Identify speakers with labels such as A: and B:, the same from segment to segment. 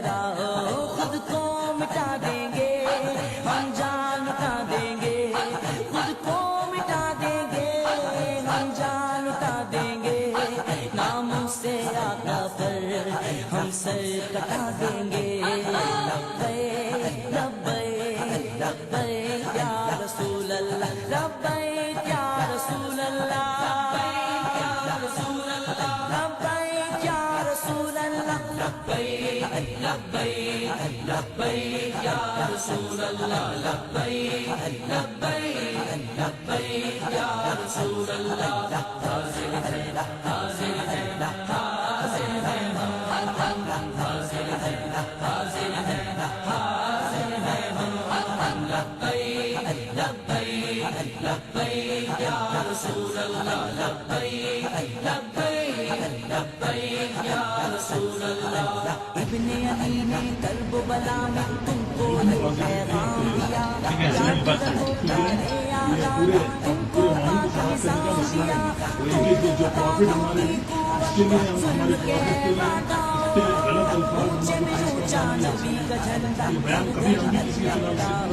A: सहरा हो, खुद को मिटा देंगे, हम जान लुटा देंगे, खुद को मिटा देंगे, हम जान लुटा देंगे, नामों से आका पर हम सर कटा देंगे। लब्बैक लब्बैक लब्बैक या रसूल अल्लाह, लब्बैक या रसूल अल्लाह, लब्बैक या रसूल अल्लाह, लब्बैक या रसूल अल्लाह, लब्बैक लब्बैक लब्बैक या रसूल अल्लाह, लब्बैक लब्बैक लब्बैक या रसूल अल्लाह। हाजिर है हाजिर है हाजिर है हाजिर है हाजिर है हाजिर है लब्बैक लब्बैक लब्बैक या रसूल अल्लाह, लब्बैक लब्बैक लब्बैक या रसूल अल्लाह। इब्ने अली ने कर्ब बला में तुमको ये पैगाम दिया, याद रखो प्यारे आका, तुमको पाकिस्तान दिया,
B: जो प्रॉफिट हमारे इसके लिए हम हमारे प्रॉफिट के लिए गलत अल्फाज बयान कभी हम भी किसी के खिलाफ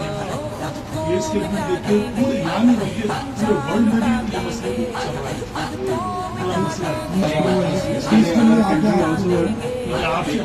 B: ये इसके भी देखिए पूरे यहाँ नहीं बल्कि पूरे वर्ल्ड में भी ये मसले चल रहा है, पूरा मसला है। इसके लिए आपसे